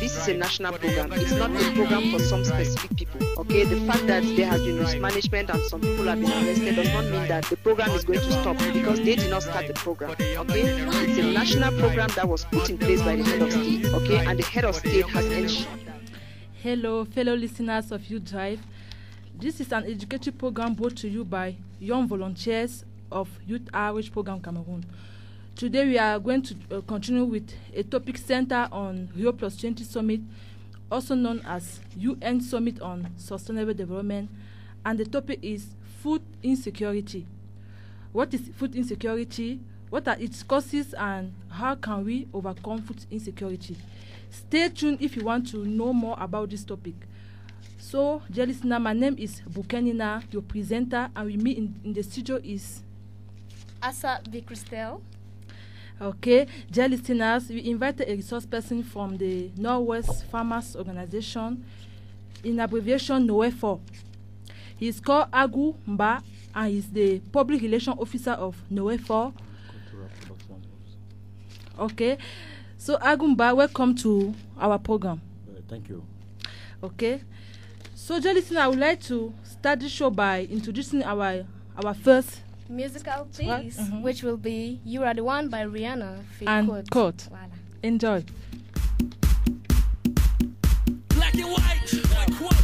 this is a national program. It's not a program for some specific people. Okay, the fact that there has been mismanagement and some people have been arrested does not mean that the program is going to stop, because they did not start the program. Okay, it's a national program that was put in place by the head of state. Okay, and the head of state has ensured. Hello, fellow listeners of You Drive. This is an educative program brought to you by young volunteers of Youth Outreach Program Cameroon. Today we are going to continue with a topic center on Rio Plus 20 Summit, also known as UN Summit on Sustainable Development, and the topic is food insecurity. What is food insecurity? What are its causes, and how can we overcome food insecurity? Stay tuned if you want to know more about this topic. So, dear listener, my name is Bukenina, your presenter, and with me in the studio is Asa V. Christel. Okay, dear listeners, we invited a resource person from the Northwest Farmers Organization, in abbreviation NOEFO. He is called Agu Mba, and he is the Public Relations Officer of NOEFO. Okay. So, Agumba, welcome to our program. Thank you. Okay. So, dear listener, I would like to start the show by introducing our first musical piece, which will be You Are the One by Rihanna. And quote. Voila. Enjoy. Black and white, quote.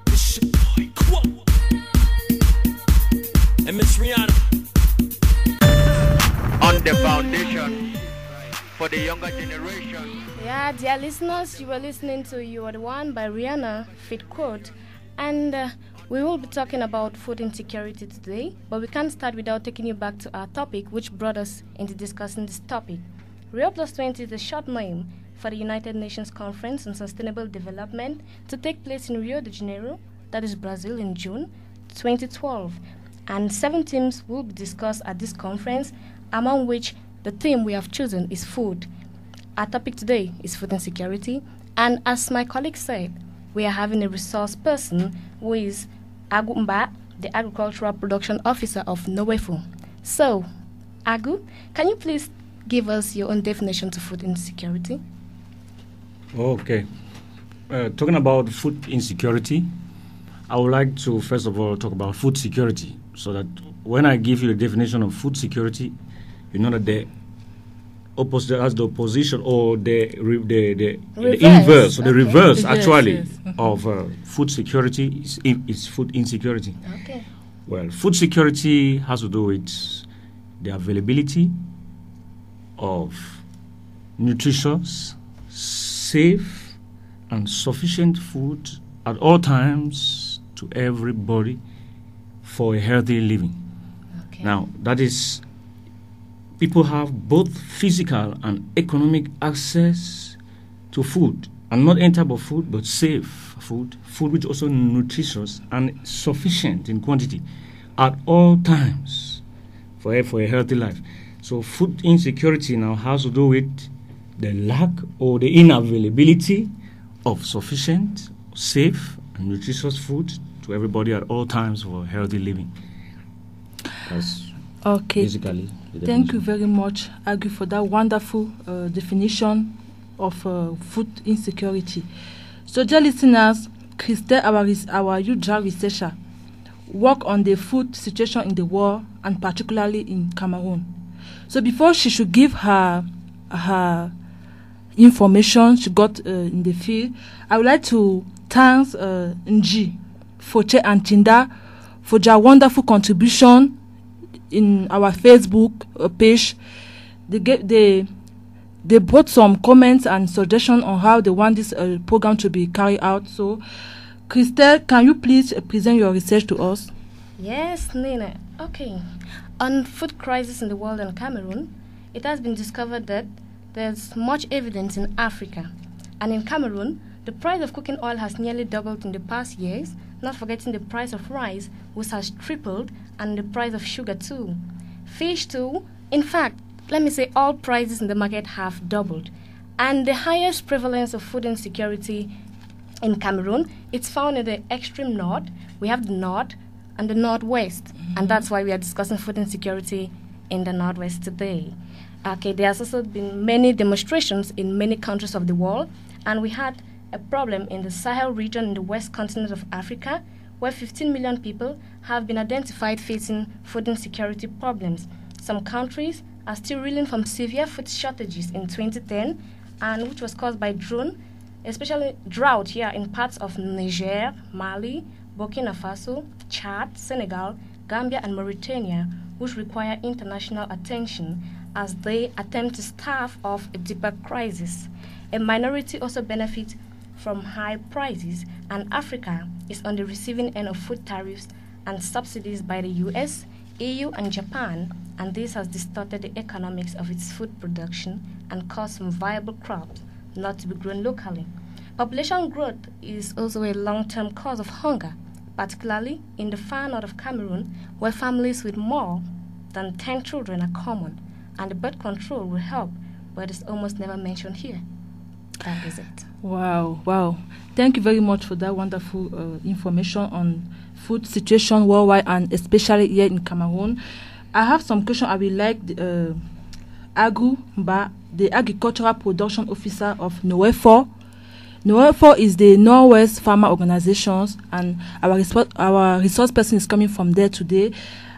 This your boy, quote. And Miss Rihanna. On the foundation for the younger generation. Yeah, dear listeners, you were listening to You Are the One by Rihanna, fit quote. And we will be talking about food insecurity today, but we can't start without taking you back to our topic, which brought us into discussing this topic. Rio Plus 20 is the short name for the United Nations Conference on Sustainable Development to take place in Rio de Janeiro, that is Brazil, in June 2012. And 7 themes will be discussed at this conference, among which the theme we have chosen is food. Our topic today is food insecurity, and as my colleague said, we are having a resource person who is Agu Mba, the Agricultural Production Officer of NOEFO. So, Agu, can you please give us your own definition to food insecurity? Okay. Talking about food insecurity, I would like to first of all talk about food security, so that when I give you a definition of food security, you know that the opposite as the opposition or the inverse, or the reverse actually of food security is food insecurity. Okay. Well, food security has to do with the availability of nutritious, safe, and sufficient food at all times to everybody for a healthy living. Okay. Now, that is, people have both physical and economic access to food, and not any type of food, but safe food which is also nutritious and sufficient in quantity at all times for a healthy life. So food insecurity now has to do with the lack or the inavailability of sufficient, safe, and nutritious food to everybody at all times for healthy living. That's okay. Basically, thank you very much, Agu, for that wonderful definition of food insecurity. So, dear listeners, Christel, our youth researcher, work on the food situation in the world and particularly in Cameroon. So, before she should give her information she got in the field, I would like to thank Nji, Foche, and Tinda for their wonderful contribution in our Facebook page. They brought some comments and suggestions on how they want this program to be carried out. So, Christel, can you please present your research to us? Yes, Nina. Okay. On food crisis in the world and Cameroon, it has been discovered that there's much evidence in Africa. And in Cameroon, the price of cooking oil has nearly doubled in the past years, not forgetting the price of rice, which has tripled, and the price of sugar too. Fish too. In fact, let me say all prices in the market have doubled. And the highest prevalence of food insecurity in Cameroon, it's found in the extreme north. We have the north and the northwest. Mm-hmm. And that's why we are discussing food insecurity in the northwest today. Okay, there has also been many demonstrations in many countries of the world, And we had a problem in the Sahel region in the west continent of Africa, where 15 million people have been identified facing food insecurity problems. Some countries are still reeling from severe food shortages in 2010, and which was caused by especially drought here in parts of Niger, Mali, Burkina Faso, Chad, Senegal, Gambia, and Mauritania, which require international attention as they attempt to stave off a deeper crisis. A minority also benefits from high prices, and Africa is on the receiving end of food tariffs and subsidies by the US, EU, and Japan, and this has distorted the economics of its food production and caused some viable crops not to be grown locally. Population growth is also a long-term cause of hunger, particularly in the far north of Cameroon, where families with more than 10 children are common, and the birth control will help, but it's almost never mentioned here. That is it. Wow. Thank you very much for that wonderful information on food situation worldwide and especially here in Cameroon. I have some questions I would like Agu Mba, the Agricultural Production Officer of NOEFO. NOEFO is the Northwest Farmer Organizations, and our resource person is coming from there today.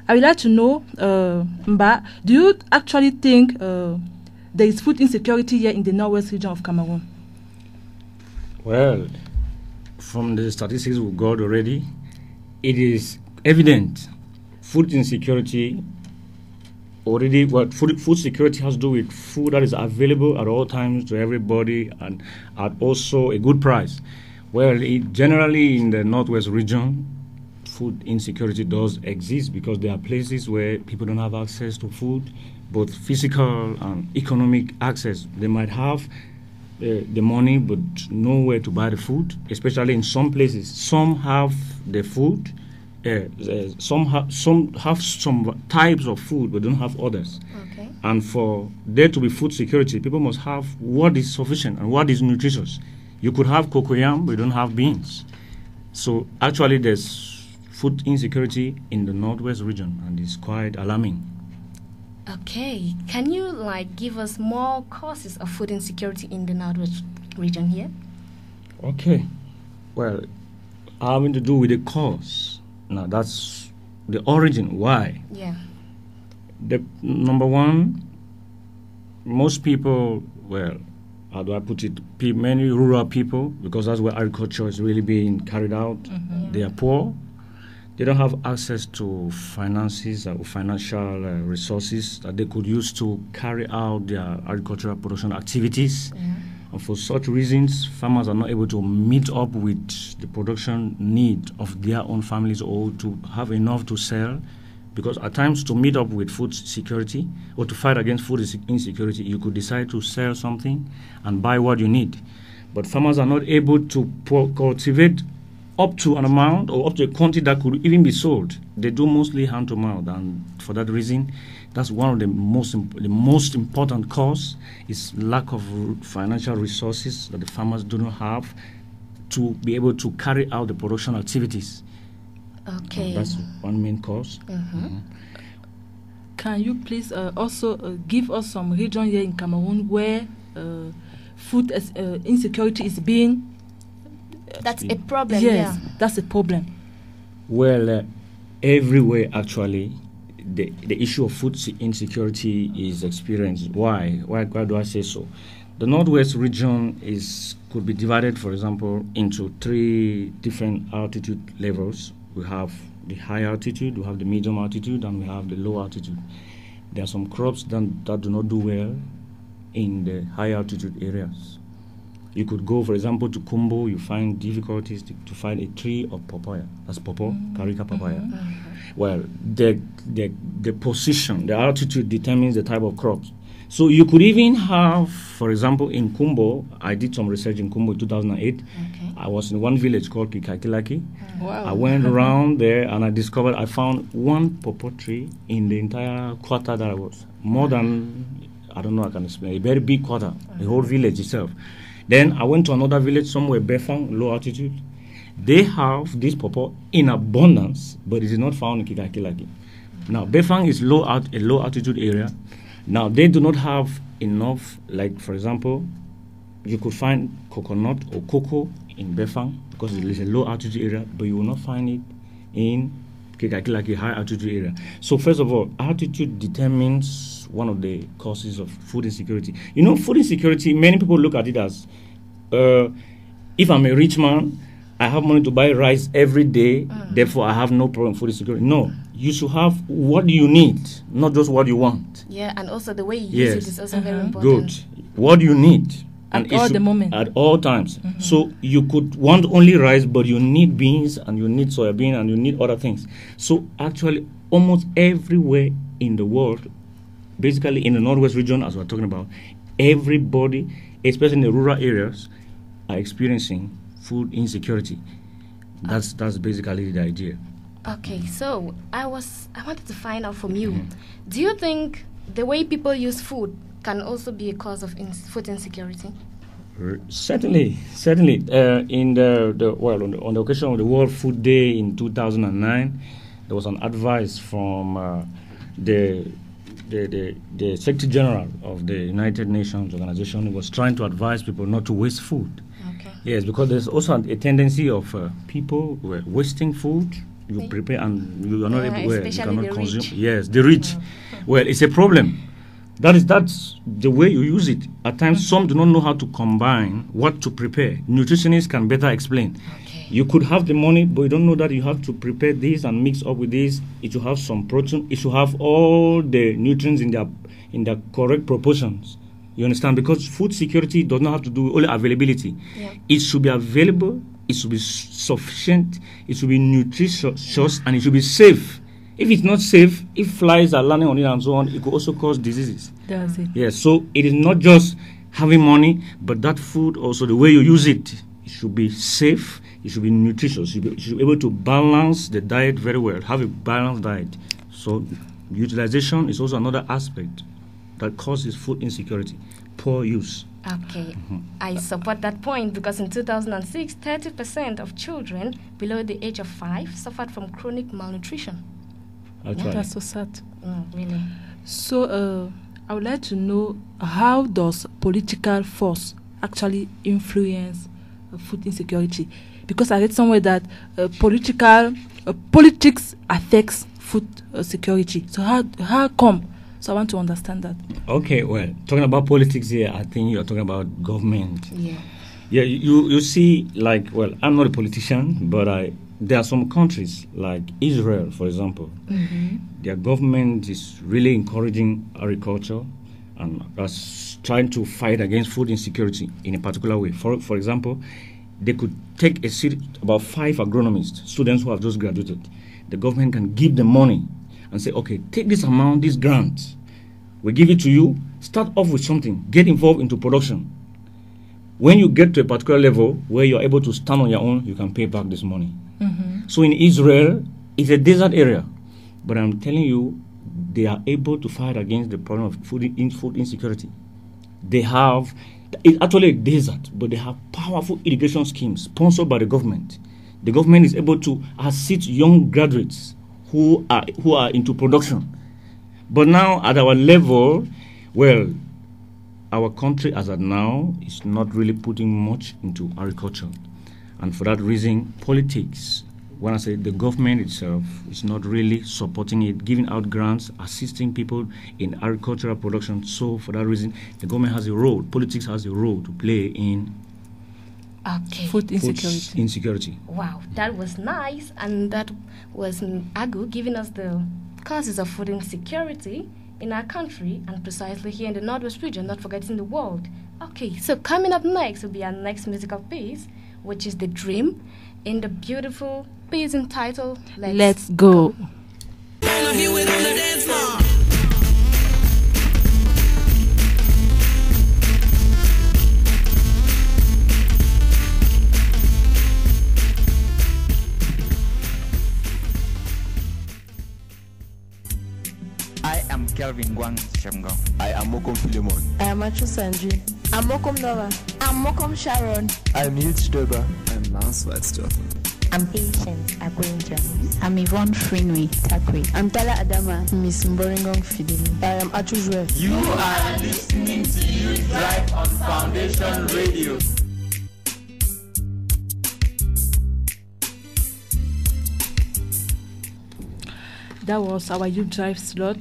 I would like to know, Mba, do you actually think there is food insecurity here in the Northwest region of Cameroon? Well, from the statistics we got already, it is evident food insecurity already. What food security has to do with food that is available at all times to everybody and at also a good price. Well, generally in the Northwest region, food insecurity does exist because there are places where people don't have access to food, both physical and economic access. They might have the money but nowhere to buy the food, especially in some places. Some have the food, some have some types of food but don't have others. Okay. And for there to be food security, people must have what is sufficient and what is nutritious. You could have cocoyam but you don't have beans. So actually there's food insecurity in the Northwest region, and it's quite alarming. Okay, can you give us more causes of food insecurity in the Northwest region here? Okay, well, having to do with the cause. Now that's the origin. Why? Yeah. The number one, most people, well, how do I put it? Many rural people, because that's where agriculture is really being carried out. Mm-hmm. They are poor. They don't have access to finances or financial resources that they could use to carry out their agricultural production activities. Yeah. And for such reasons, farmers are not able to meet up with the production need of their own families or to have enough to sell. Because at times, to meet up with food security or to fight against food insecurity, you could decide to sell something and buy what you need. But farmers are not able to cultivate up to an amount or up to a quantity that could even be sold. They do mostly hand to mouth, and for that reason, that's one of the most important cause is lack of financial resources that the farmers do not have to be able to carry out the production activities. Okay. That's one main cause. Mm-hmm. Mm-hmm. Can you please also give us some region here in Cameroon where food insecurity is being... That's a problem. Yes, Yeah. that's a problem. Well, everywhere actually, the issue of food insecurity is experienced. Why do I say so? The Northwest region could be divided, for example, into 3 different altitude levels. We have the high altitude, we have the medium altitude, and we have the low altitude. There are some crops that do not do well in the high altitude areas. You could go, for example, to Kumbo, you find difficulties to find a tree of papaya. That's pawpaw, Carica papaya. Mm-hmm. Well, the position, the altitude determines the type of crops. So you could even have, for example, in Kumbo, I did some research in Kumbo in 2008. Okay. I was in one village called Kikakilaki. Wow. I went around there and I found one pawpaw tree in the entire quarter that I was. More than, I don't know, I can explain, a very big quarter, the whole village itself. Then I went to another village somewhere, Befang, low altitude. They have this pawpaw in abundance, but it is not found in Kikakilaki. Now, Befang is a low altitude area. Now, they do not have enough, like, for example, you could find coconut or cocoa in Befang because it is a low altitude area, but you will not find it in Kekakilaki high altitude area. So first of all, altitude determines one of the causes of food insecurity. You know, food insecurity, many people look at it as, if I'm a rich man, I have money to buy rice every day, therefore I have no problem with food insecurity. No, you should have what you need, not just what you want. Yeah, and also the way you use it is also very important. Good. What you need. At all the moment. At all times. So you could want only rice, but you need beans, and you need soya bean, and you need other things. So actually, almost everywhere in the world, basically in the Northwest region, as we're talking about, everybody, especially in the rural areas, are experiencing food insecurity. That's basically the idea. Okay, so I wanted to find out from you. Do you think the way people use food can also be a cause of food insecurity? Certainly. On the occasion of the World Food Day in 2009, there was an advice from the Secretary General of the United Nations Organization. Who was trying to advise people not to waste food. Okay. Yes, because there's also a tendency of people wasting food. You prepare and you are not able to you cannot consume. Rich. Yes, the rich. Well, it's a problem. That's the way you use it. At times, some do not know how to combine what to prepare. Nutritionists can better explain. Okay. You could have the money, but you don't know that you have to prepare this and mix up with this. It should have some protein. It should have all the nutrients in their correct proportions. You understand? Because food security does not have to do with only availability. Yeah. It should be available. It should be sufficient. It should be nutritious, and it should be safe. If it's not safe, if flies are landing on it and so on, it could also cause diseases. That's it. Yes, so it is not just having money, but that food also, the way you use it, it should be safe, it should be nutritious, you should be able to balance the diet very well, have a balanced diet. So utilization is also another aspect that causes food insecurity, poor use. Okay, I support that point because in 2006, 30% of children below the age of 5 suffered from chronic malnutrition. Actually. That's so sad. Really? So I would like to know, how does political force actually influence food insecurity? Because I read somewhere that politics affects food security. So how come? So I want to understand that. Okay, well, talking about politics here, I think you're talking about government. Yeah. Yeah, you see, like, well, I'm not a politician, but there are some countries, like Israel, for example. Their government is really encouraging agriculture and trying to fight against food insecurity in a particular way. For example, they could take a series, about 5 agronomists, students who have just graduated. The government can give them money and say, okay, take this amount, this grant. We give it to you. Start off with something. Get involved into production. When you get to a particular level where you're able to stand on your own, you can pay back this money. So in Israel, it's a desert area. But I'm telling you, they are able to fight against the problem of food insecurity. It's actually a desert, but they have powerful irrigation schemes sponsored by the government. The government is able to assist young graduates who are into production. But now at our level, well, our country as at now is not really putting much into agriculture. And for that reason, politics, when I say the government itself, is not really supporting it, giving out grants, assisting people in agricultural production. So for that reason, the government has a role, politics has a role to play in food insecurity. Wow, that was nice. And that was Agu giving us the causes of food insecurity in our country, and precisely here in the Northwest region, not forgetting the world. Okay, so coming up next will be our next musical piece, which is The Dream, in the beautiful piece entitled Let's Go. I am Kelvin Gwang Shemgo. I am Mokom Philemon. I am Achu Sanji. I'm Mokom Nova. I'm Mokom Sharon. I am Yield Stoba. I am Lance Whitestoffer. I'm Patient Agwenja. I'm Yvonne Frinwe Takwe. I'm Tala Adama. Miss Mboringong Fideli. I am Atujwe. You are listening to Youth Drive on Foundation Radio. That was our Youth Drive slot.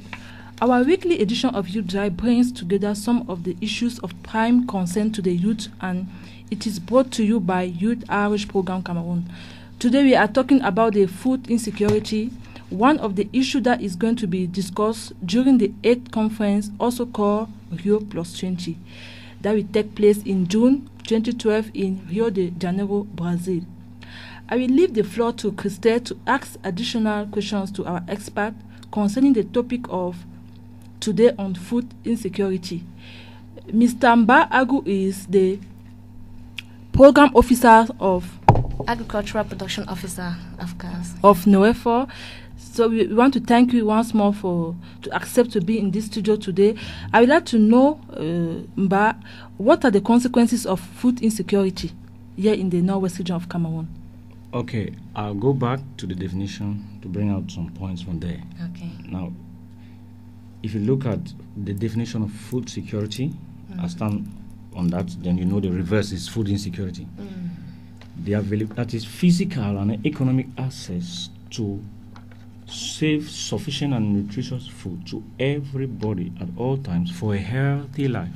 Our weekly edition of Youth Drive brings together some of the issues of prime concern to the youth, and it is brought to you by Youth Outreach Program Cameroon. Today we are talking about the food insecurity, one of the issues that is going to be discussed during the 8th conference, also called Rio Plus 20, that will take place in June 2012 in Rio de Janeiro, Brazil. I will leave the floor to Christelle to ask additional questions to our expert concerning the topic of today on food insecurity. Mr. Mba Agu is the program officer of Agricultural Production Officer of NOEFOR. So we want to thank you once more to accept to be in this studio today. I would like to know, Mba, what are the consequences of food insecurity here in the northwest region of Cameroon? Okay, I'll go back to the definition to bring out some points from there. Okay. Now, if you look at the definition of food security, I stand on that, then you know the reverse is food insecurity. That is physical and economic access to safe, sufficient and nutritious food to everybody at all times for a healthy life.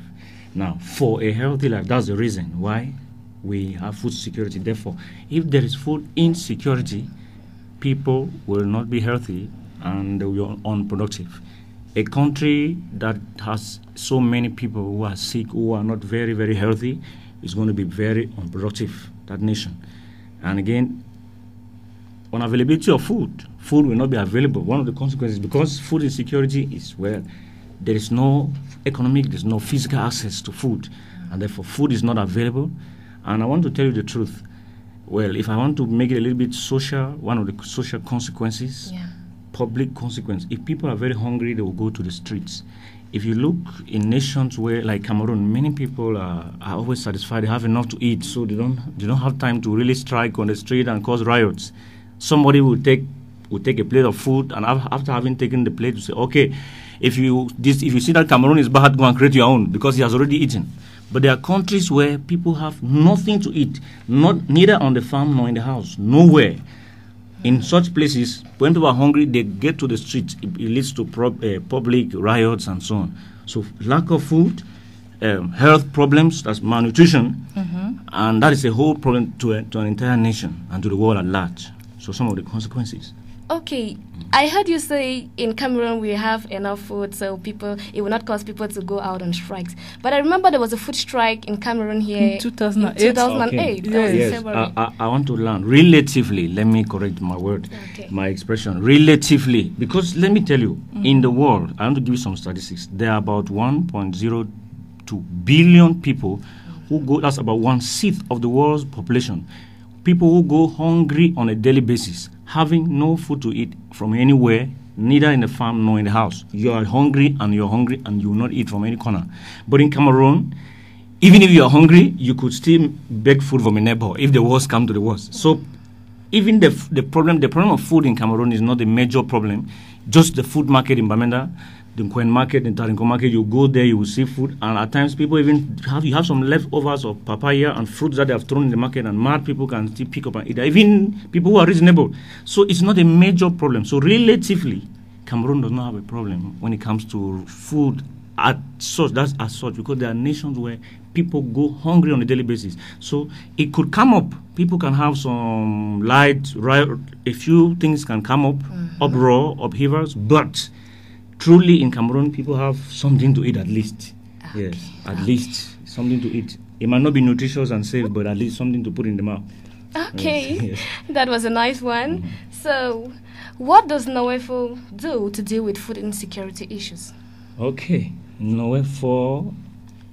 Now, for a healthy life, that's the reason why we have food security. Therefore, if there is food insecurity, people will not be healthy and they will be unproductive. A country that has so many people who are sick, who are not very, very healthy, is going to be very unproductive, that nation. And again, unavailability of food will not be available. One of the consequences, because food insecurity is where there is no economic, there's no physical access to food, and therefore food is not available. And I want to tell you the truth. Well, if I want to make it a little bit social, one of the social consequences, public consequence, if people are very hungry, they will go to the streets. If you look in nations where, like Cameroon, many people are always satisfied, they have enough to eat, so they don't have time to really strike on the street and cause riots. Somebody will take a plate of food, and after having taken the plate, you say, okay, if you see that Cameroon is bad, go and create your own, because he has already eaten. But there are countries where people have nothing to eat, neither on the farm nor in the house, nowhere. In such places, when people are hungry, they get to the streets. It leads to public riots and so on. So lack of food, health problems, that's malnutrition, and that is a whole problem to an entire nation and to the world at large. So some of the consequences. Okay, I heard you say in Cameroon we have enough food, so it will not cause people to go out on strikes. But I remember there was a food strike in Cameroon here in 2008. 2008. Okay. Yes, I want to learn. Relatively, let me correct my word, my expression. Relatively, because let me tell you, in the world, I want to give you some statistics. There are about 1.02 billion people who go, that's about 1/6 of the world's population. People who go hungry on a daily basis, having no food to eat from anywhere, neither in the farm nor in the house. You are hungry and you will not eat from any corner. But in Cameroon, even if you are hungry, you could still beg food from a neighbor if the worst come to the worst. So even the problem of food in Cameroon is not a major problem. Just the food market in Bamenda, the Mankon market, the Tarinko market, you go there, you will see food, and at times people even have some leftovers of papaya and fruits that they have thrown in the market, and mad people can still pick up and eat. Even people who are reasonable. So it's not a major problem. So relatively, Cameroon does not have a problem when it comes to food as such, because there are nations where people go hungry on a daily basis. So it could come up. People can have some light, a few things can come up, uproar, upheavals, but truly in Cameroon, people have something to eat at least. Yes, at least something to eat. It might not be nutritious and safe, but at least something to put in the mouth. Okay, Yes. That was a nice one. So, what does NOEFOR do to deal with food insecurity issues? Okay, NOEFOR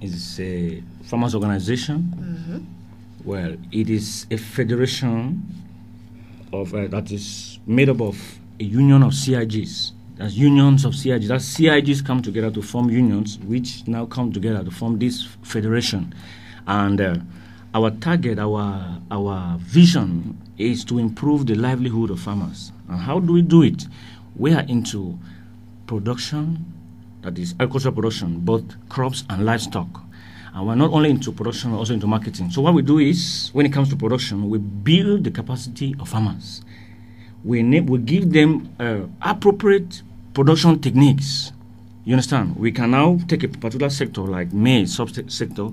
is a farmers organization. Well, it is a federation of that is made up of a union of CIGs. That's unions of CIGs. That CIGs come together to form unions, which now come together to form this federation. And our target, our vision is to improve the livelihood of farmers. And how do we do it? We are into production, that is agricultural production, both crops and livestock. And we're not only into production, we're also into marketing. So what we do is, when it comes to production, we build the capacity of farmers. We give them appropriate production techniques. You understand? We can now take a particular sector like maize sector.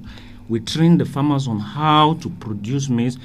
We train the farmers on how to produce maize.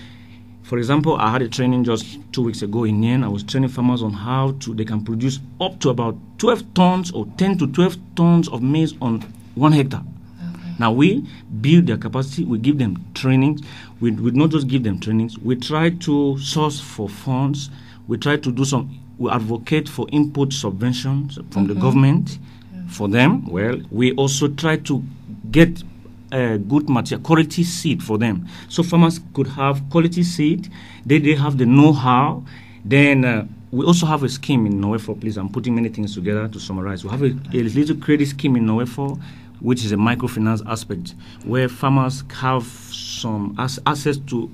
For example, I had a training just 2 weeks ago in Nien. I was training farmers on how they can produce up to about 12 tons or 10 to 12 tons of maize on 1 hectare. Okay. Now we build their capacity. We give them trainings. We not just give them trainings. We try to source for funds. We try to we advocate for input subventions from the government for them. Well, we also try to get good material, quality seed for them. So farmers could have quality seed. They have the know-how. Then we also have a scheme in Nowefo. Please, I'm putting many things together to summarize. We have a little credit scheme in Nowefo, which is a microfinance aspect, where farmers have some access to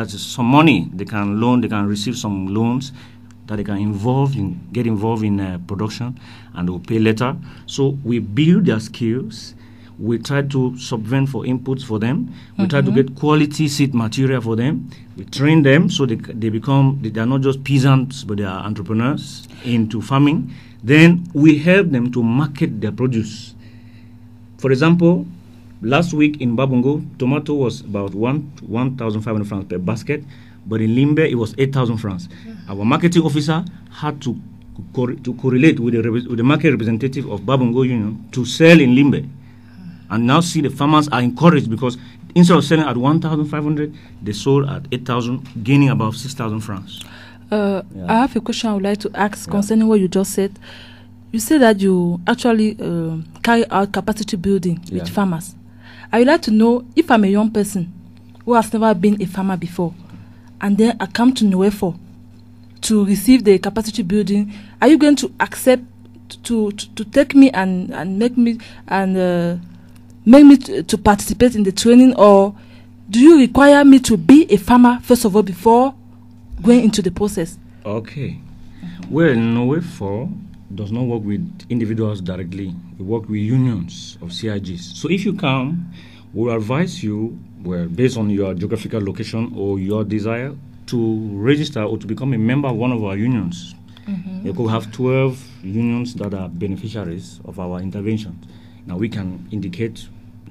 some money. They can loan, they can receive some loans that they can get involved in production, and they'll pay later. So we build their skills. We try to subvent for inputs for them. We try to get quality seed material for them. We train them so they are not just peasants, but they are entrepreneurs into farming. Then we help them to market their produce. For example, last week in Babongo, tomato was about 1,500 francs per basket, but in Limbe it was 8,000 francs. Our marketing officer had to correlate with the market representative of Babongo Union to sell in Limbe. And now see the farmers are encouraged, because instead of selling at 1,500, they sold at 8,000, gaining about 6,000 francs. I have a question I would like to ask concerning what you just said. You said that you actually carry out capacity building with farmers. I would like to know, if I'm a young person who has never been a farmer before, and then I come to Nowefo to receive the capacity building, are you going to accept to take me and make me to participate in the training, or do you require me to be a farmer first of all before going into the process? Okay. Well, Nowefo does not work with individuals directly. We work with unions of CIGs. So if you come, we'll advise you, well, based on your geographical location or your desire, to register or to become a member of one of our unions. We could have 12 unions that are beneficiaries of our interventions. Now we can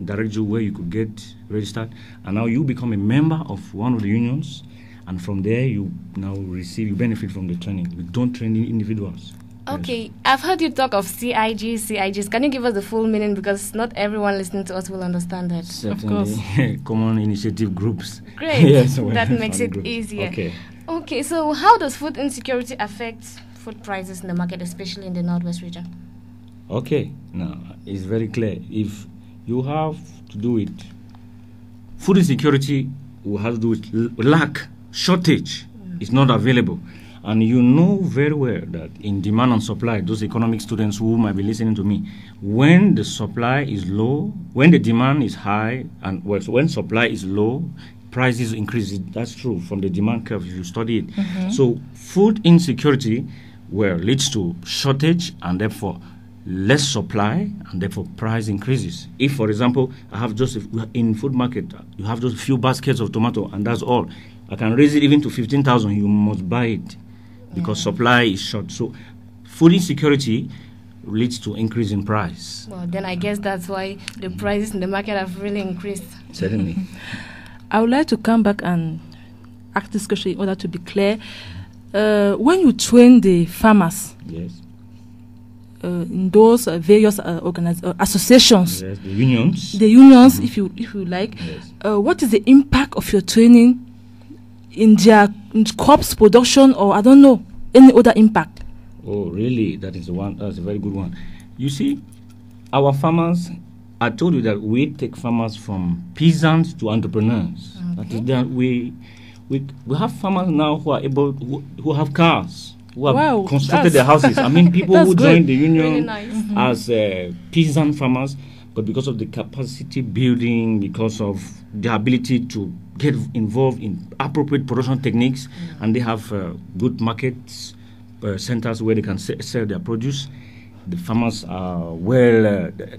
direct you where you could get registered, and now you become a member of one of the unions, and from there you now benefit from the training. We don't train individuals. Okay, yes. I've heard you talk of CIGs. Can you give us the full meaning, because not everyone listening to us will understand that? Certainly. Of course. Common initiative groups. Great. Yes, that makes it easier. Okay, so how does food insecurity affect food prices in the market, especially in the Northwest region? Okay, now it's very clear. If you have to do it, food insecurity will have to do with lack, shortage. It's not available. And you know very well that in demand and supply, those economic students who might be listening to me, when the supply is low, when the demand is high, and when supply is low, prices increase. That's true from the demand curve if you study it. So food insecurity leads to shortage, and therefore less supply, and therefore price increases. If, for example, in food market, you have just a few baskets of tomato, and that's all. I can raise it even to 15,000. You must buy it because supply is short. So food insecurity leads to increase in price. Well, then I guess that's why the prices in the market have really increased. Certainly. I would like to come back and ask this question in order to be clear. When you train the farmers, yes, in those various associations, yes, the unions, if you like, yes, what is the impact of your training in their crops production, or I don't know, any other impact? Oh, really? That's a very good one. You see, our farmers, I told you that we take farmers from peasants to entrepreneurs. Okay. That is that we have farmers now who are able, who have cars, who have constructed their houses. I mean, people who joined the union really nice. As peasant farmers, but because of the capacity building, because of the ability to get involved in appropriate production techniques, and they have good markets centers where they can sell their produce. The farmers are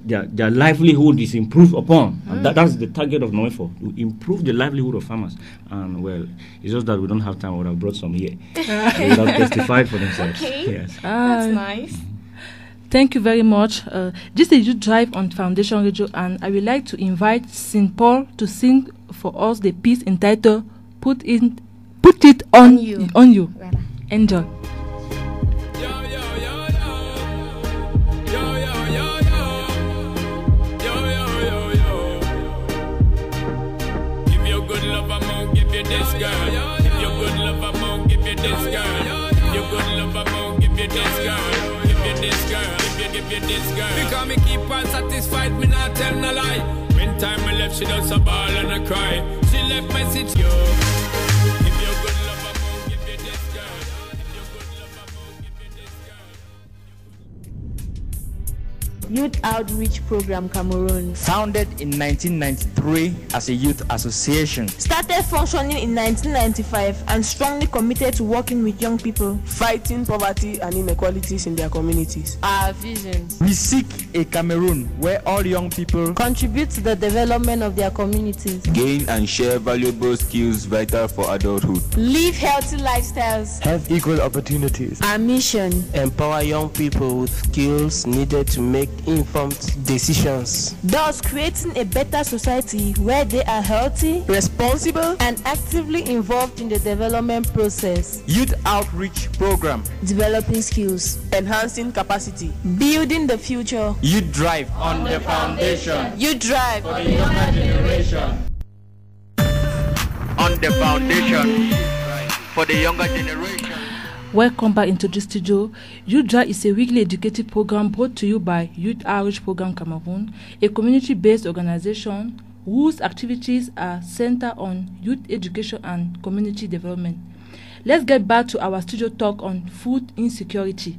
their livelihood is improved upon. And that's the target of NOEFO, to improve the livelihood of farmers. And it's just that we don't have time. I would have brought some here. They would have testified for themselves. Okay, yes. That's nice. Thank you very much. This is Youth Drive on Foundation Radio, and I would like to invite St. Paul to sing for us the piece entitled "Put It on You." Voilà. Enjoy. This girl, if you're good love, I'm gonna give you this girl. If you're good love, I'm gonna give you this girl. Give you this girl, give you this girl. Because me keep on satisfied, me not tell no lie. When time I left, she does a ball and a cry. She left message, yo. If you're good love, I'm gonna give you this girl. If you're good love, I'm gonna give you this girl. Youth Outreach Program Cameroon. Founded in 1993 as a youth association. Started functioning in 1995 and strongly committed to working with young people, fighting poverty and inequalities in their communities. Our vision. We seek a Cameroon where all young people contribute to the development of their communities, gain and share valuable skills vital for adulthood, live healthy lifestyles, have equal opportunities. Our mission: empower young people with skills needed to make informed decisions, thus creating a better society where they are healthy, responsible, and actively involved in the development process. Youth Outreach Program, developing skills, enhancing capacity, building the future. Youth Drive on the foundation. Youth Drive for the younger generation. On the foundation for the younger generation. Welcome back into the studio. Youth Drive is a weekly educative program brought to you by Youth Outreach Program Cameroon, a community-based organization whose activities are centered on youth education and community development. Let's get back to our studio talk on food insecurity.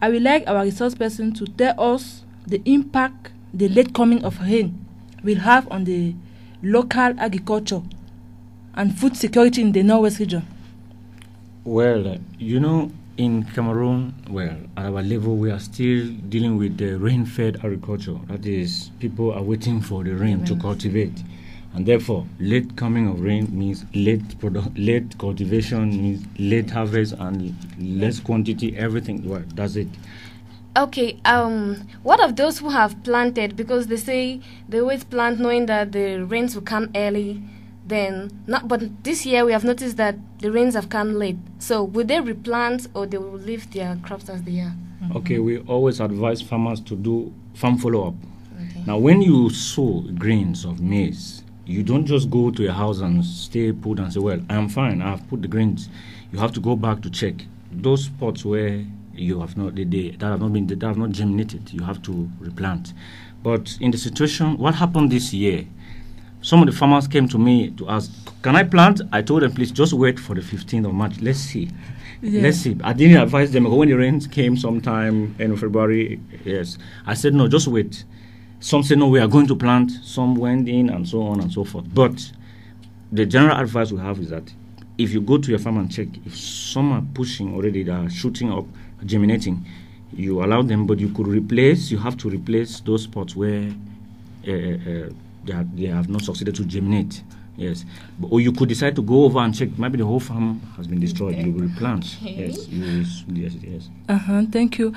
I would like our resource person to tell us the impact the late coming of rain will have on the local agriculture and food security in the Northwest region. Well, in Cameroon, at our level, we are still dealing with the rain-fed agriculture. That is, people are waiting for the rain to cultivate. And therefore, late coming of rain means late cultivation, means late harvest and less quantity, everything. Well, that's it. Okay, what of those who have planted? Because they say they always plant knowing that the rains will come early. But this year we have noticed that the rains have come late. So will they replant or they will leave their crops as they are? Okay, we always advise farmers to do farm follow-up. Okay. Now, when you sow grains of maize, you don't just go to your house and stay put and say, well, I'm fine, I've put the grains. You have to go back to check those spots where you have not that have not germinated. You have to replant. But in the situation, what happened this year? Some of the farmers came to me to ask, can I plant? I told them, please just wait for the 15th of March. Let's see. Yeah. Let's see. I didn't advise them. When the rains came sometime in February, yes. I said, no, just wait. Some said, no, we are going to plant. Some went in and so on and so forth. But the general advice we have is that if you go to your farm and check, if some are pushing already, they are shooting up, germinating, you allow them, but you have to replace those spots where they have not succeeded to germinate. Yes. Or you could decide to go over and check. Maybe the whole farm has been destroyed. You will replant. Okay. Yes. Yes. Thank you.